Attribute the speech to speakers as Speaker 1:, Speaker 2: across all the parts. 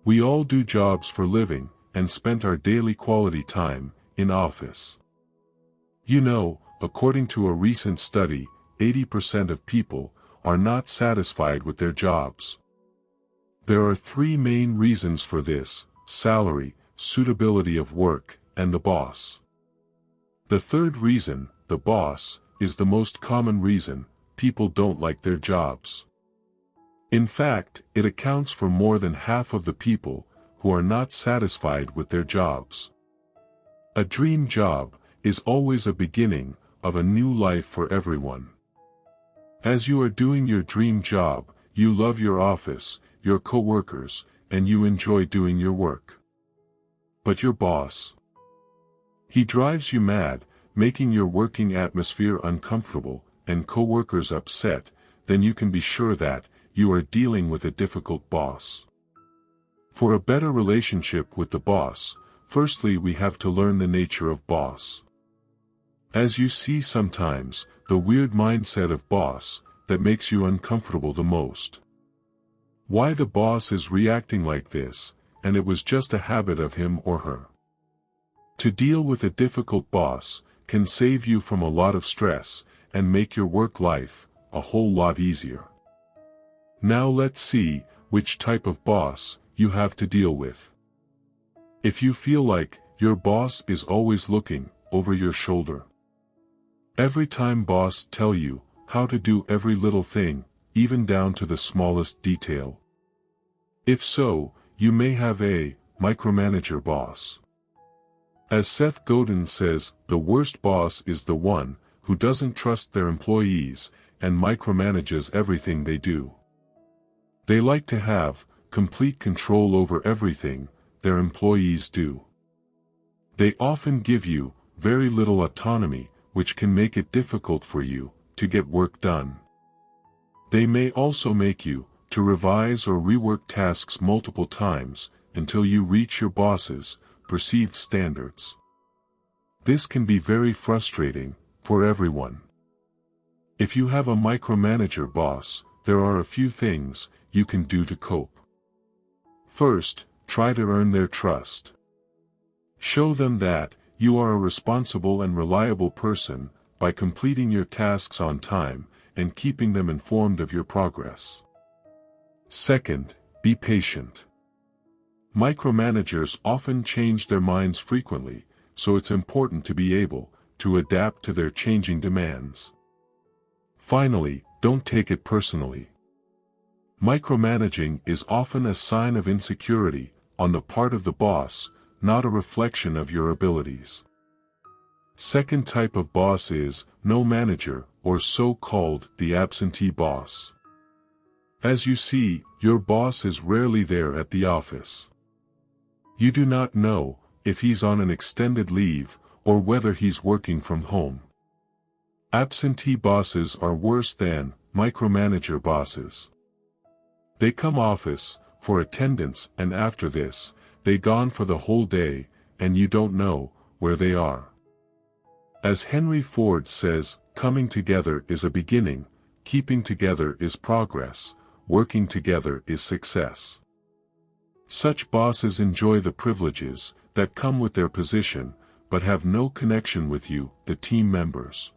Speaker 1: We all do jobs for living, and spend our daily quality time in office. You know, according to a recent study, 80% of people are not satisfied with their jobs. There are three main reasons for this: salary, suitability of work, and the boss. The third reason, the boss, is the most common reason people don't like their jobs. In fact, it accounts for more than half of the people who are not satisfied with their jobs. A dream job is always a beginning of a new life for everyone. As you are doing your dream job, you love your office, your co-workers, and you enjoy doing your work. But your boss, he drives you mad, making your working atmosphere uncomfortable and co-workers upset. Then you can be sure that you are dealing with a difficult boss. For a better relationship with the boss, firstly we have to learn the nature of boss. As you see, sometimes the weird mindset of boss that makes you uncomfortable the most. Why the boss is reacting like this, and it was just a habit of him or her. To deal with a difficult boss can save you from a lot of stress and make your work life a whole lot easier. Now let's see which type of boss you have to deal with. If you feel like your boss is always looking over your shoulder, every time boss tell you how to do every little thing, even down to the smallest detail. If so, you may have a micromanager boss. As Seth Godin says, the worst boss is the one who doesn't trust their employees and micromanages everything they do. They like to have complete control over everything their employees do. They often give you very little autonomy, which can make it difficult for you to get work done. They may also make you to revise or rework tasks multiple times until you reach your boss's perceived standards. This can be very frustrating for everyone. If you have a micromanager boss, there are a few things you can do to cope. First, try to earn their trust. Show them that you are a responsible and reliable person by completing your tasks on time and keeping them informed of your progress. Second, be patient. Micromanagers often change their minds frequently, so it's important to be able to adapt to their changing demands. Finally, don't take it personally. Micromanaging is often a sign of insecurity on the part of the boss, not a reflection of your abilities. Second type of boss is no manager, or so-called the absentee boss. As you see, your boss is rarely there at the office. You do not know if he's on an extended leave or whether he's working from home. Absentee bosses are worse than micromanager bosses. They come office for attendance, and after this, they gone for the whole day, and you don't know where they are. As Henry Ford says, coming together is a beginning, keeping together is progress, working together is success. Such bosses enjoy the privileges that come with their position, but have no connection with you, the team members.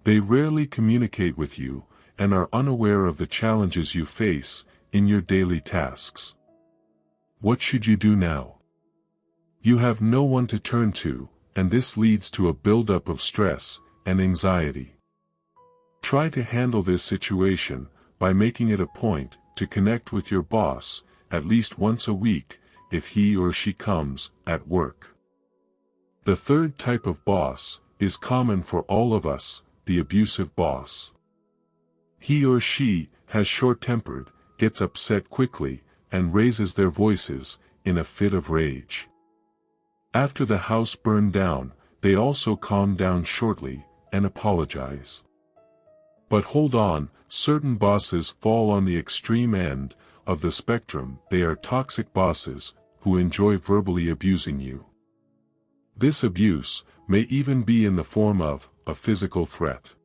Speaker 1: They rarely communicate with you, and are unaware of the challenges you face in your daily tasks. What should you do now? You have no one to turn to, and this leads to a buildup of stress and anxiety. Try to handle this situation by making it a point to connect with your boss at least once a week if he or she comes at work. The third type of boss is common for all of us, the abusive boss. He or she has short-tempered, gets upset quickly, and raises their voices in a fit of rage. After the house burned down, they also calm down shortly and apologize. But hold on, certain bosses fall on the extreme end of the spectrum. They are toxic bosses who enjoy verbally abusing you. This abuse may even be in the form of a physical threat.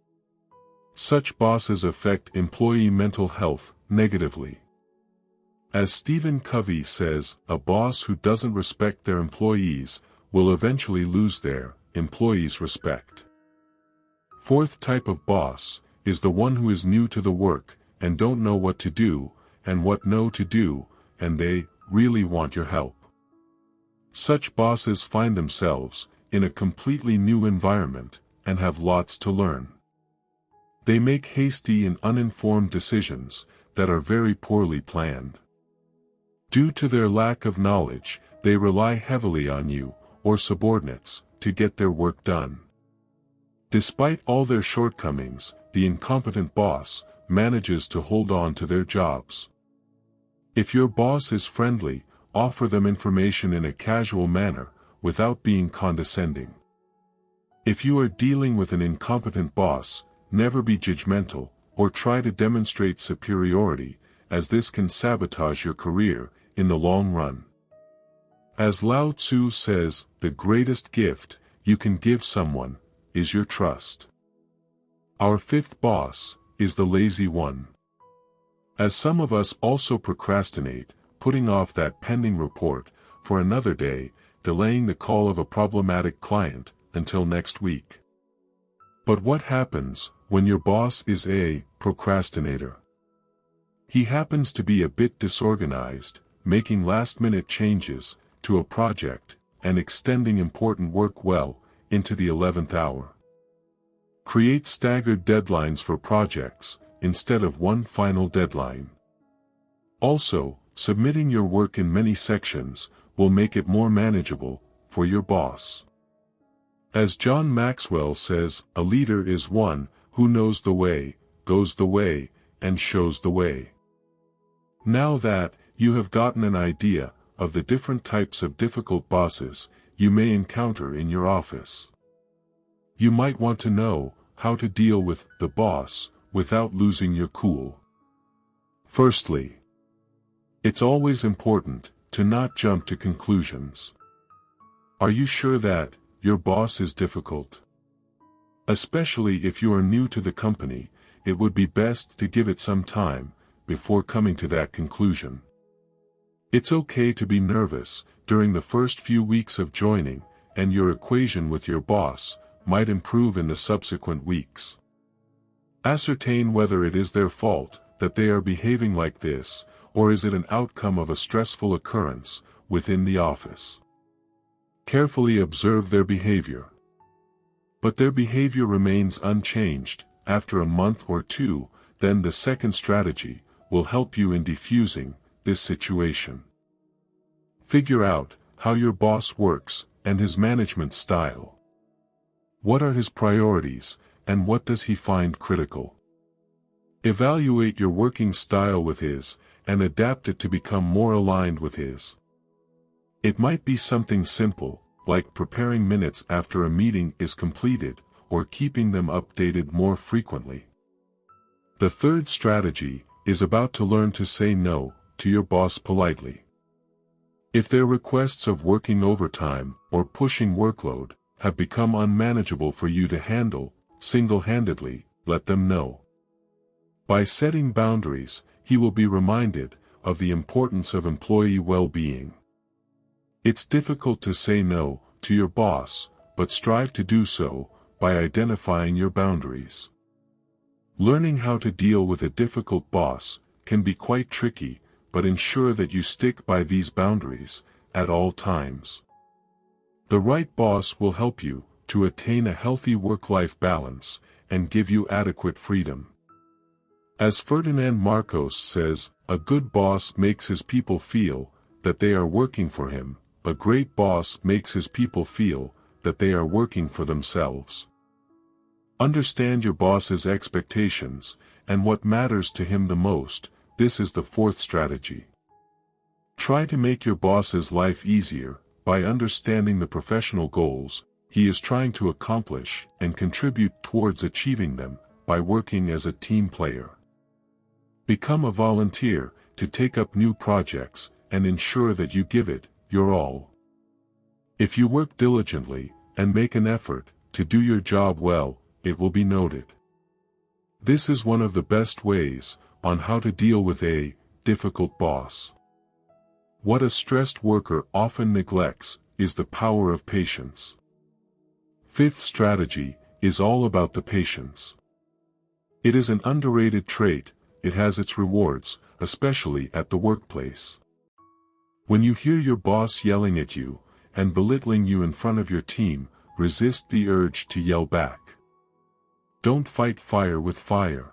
Speaker 1: Such bosses affect employee mental health negatively. As Stephen Covey says, a boss who doesn't respect their employees will eventually lose their employees' respect. Fourth type of boss is the one who is new to the work and don't know what to do and what no to do, and they really want your help. Such bosses find themselves in a completely new environment and have lots to learn. They make hasty and uninformed decisions that are very poorly planned. Due to their lack of knowledge, they rely heavily on you or subordinates to get their work done. Despite all their shortcomings, the incompetent boss manages to hold on to their jobs. If your boss is friendly, offer them information in a casual manner, without being condescending. If you are dealing with an incompetent boss, never be judgmental, or try to demonstrate superiority, as this can sabotage your career in the long run. As Lao Tzu says, the greatest gift you can give someone is your trust. Our fifth boss is the lazy one. As some of us also procrastinate, putting off that pending report for another day, delaying the call of a problematic client until next week. But what happens when your boss is a procrastinator? He happens to be a bit disorganized, making last-minute changes to a project and extending important work well into the 11th hour. Create staggered deadlines for projects instead of one final deadline. Also, submitting your work in many sections will make it more manageable for your boss. As John Maxwell says, a leader is one who knows the way, goes the way, and shows the way. Now that you have gotten an idea of the different types of difficult bosses you may encounter in your office, you might want to know how to deal with the boss without losing your cool. Firstly, it's always important to not jump to conclusions. Are you sure that your boss is difficult? Especially if you are new to the company, it would be best to give it some time before coming to that conclusion. It's okay to be nervous during the first few weeks of joining, and your equation with your boss might improve in the subsequent weeks. Ascertain whether it is their fault that they are behaving like this, or is it an outcome of a stressful occurrence within the office. Carefully observe their behavior. But their behavior remains unchanged after a month or two, then the second strategy will help you in diffusing this situation. Figure out how your boss works and his management style. What are his priorities, and what does he find critical? Evaluate your working style with his, and adapt it to become more aligned with his. It might be something simple, like preparing minutes after a meeting is completed, or keeping them updated more frequently. The third strategy is about to learn to say no to your boss politely. If their requests of working overtime or pushing workload have become unmanageable for you to handle single-handedly, let them know. By setting boundaries, he will be reminded of the importance of employee well-being. It's difficult to say no to your boss, but strive to do so by identifying your boundaries. Learning how to deal with a difficult boss can be quite tricky, but ensure that you stick by these boundaries at all times. The right boss will help you to attain a healthy work-life balance and give you adequate freedom. As Ferdinand Marcos says, a good boss makes his people feel that they are working for him. A great boss makes his people feel that they are working for themselves. Understand your boss's expectations and what matters to him the most. This is the fourth strategy. Try to make your boss's life easier by understanding the professional goals he is trying to accomplish and contribute towards achieving them by working as a team player. Become a volunteer to take up new projects and ensure that you give it your all. If you work diligently and make an effort to do your job well, it will be noted. This is one of the best ways on how to deal with a difficult boss. What a stressed worker often neglects is the power of patience. Fifth strategy is all about the patience. It is an underrated trait. It has its rewards, especially at the workplace. When you hear your boss yelling at you and belittling you in front of your team, resist the urge to yell back. Don't fight fire with fire.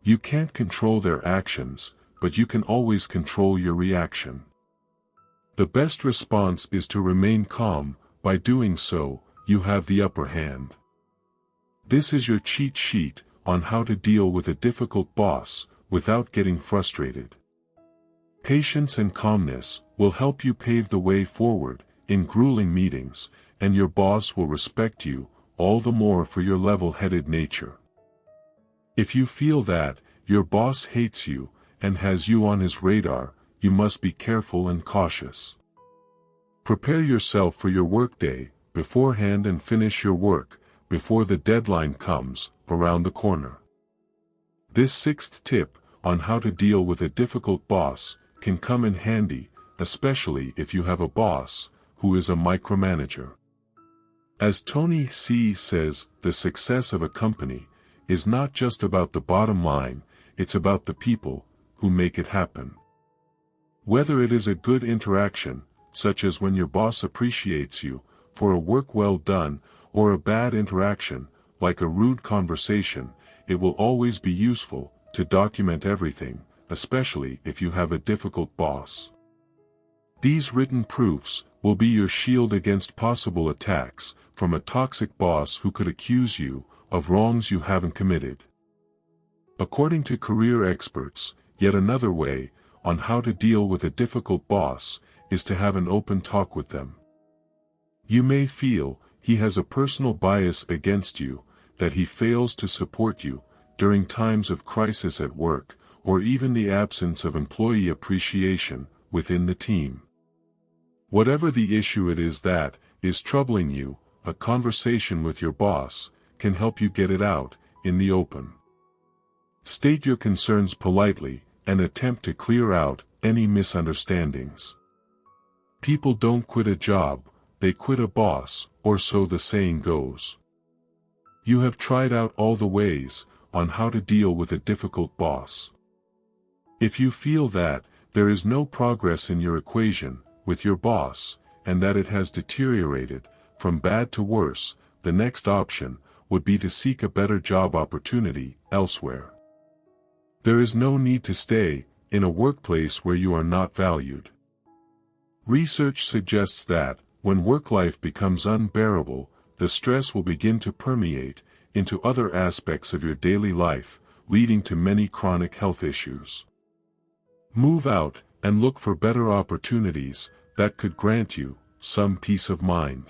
Speaker 1: You can't control their actions, but you can always control your reaction. The best response is to remain calm. By doing so, you have the upper hand. This is your cheat sheet on how to deal with a difficult boss without getting frustrated. Patience and calmness will help you pave the way forward in grueling meetings, and your boss will respect you all the more for your level-headed nature. If you feel that your boss hates you and has you on his radar, you must be careful and cautious. Prepare yourself for your workday beforehand and finish your work before the deadline comes around the corner. This sixth tip on how to deal with a difficult boss can come in handy, especially if you have a boss who is a micromanager. As Tony C. says, the success of a company is not just about the bottom line, it's about the people who make it happen. Whether it is a good interaction, such as when your boss appreciates you for a work well done, or a bad interaction, like a rude conversation, it will always be useful to document everything, especially if you have a difficult boss. These written proofs will be your shield against possible attacks from a toxic boss who could accuse you of wrongs you haven't committed. According to career experts, yet another way on how to deal with a difficult boss is to have an open talk with them. You may feel he has a personal bias against you, that he fails to support you during times of crisis at work, or even the absence of employee appreciation within the team. Whatever the issue it is that is troubling you, a conversation with your boss can help you get it out in the open. State your concerns politely and attempt to clear out any misunderstandings. People don't quit a job, they quit a boss, or so the saying goes. You have tried out all the ways on how to deal with a difficult boss. If you feel that there is no progress in your equation with your boss, and that it has deteriorated from bad to worse, the next option would be to seek a better job opportunity elsewhere. There is no need to stay in a workplace where you are not valued. Research suggests that when work life becomes unbearable, the stress will begin to permeate into other aspects of your daily life, leading to many chronic health issues. Move out and look for better opportunities that could grant you some peace of mind.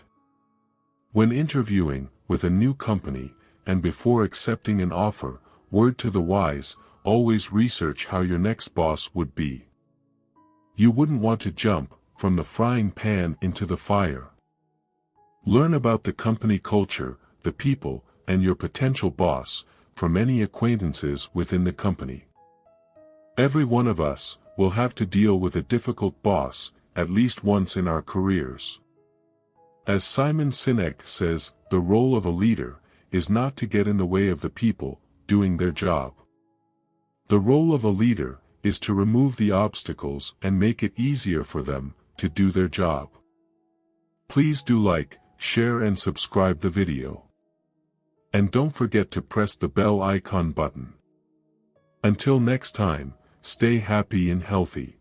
Speaker 1: When interviewing with a new company, and before accepting an offer, word to the wise, always research how your next boss would be. You wouldn't want to jump from the frying pan into the fire. Learn about the company culture, the people, and your potential boss from any acquaintances within the company. Every one of us will have to deal with a difficult boss at least once in our careers. As Simon Sinek says, the role of a leader is not to get in the way of the people doing their job. The role of a leader is to remove the obstacles and make it easier for them to do their job. Please do like, share and subscribe the video. And don't forget to press the bell icon button. Until next time, stay happy and healthy.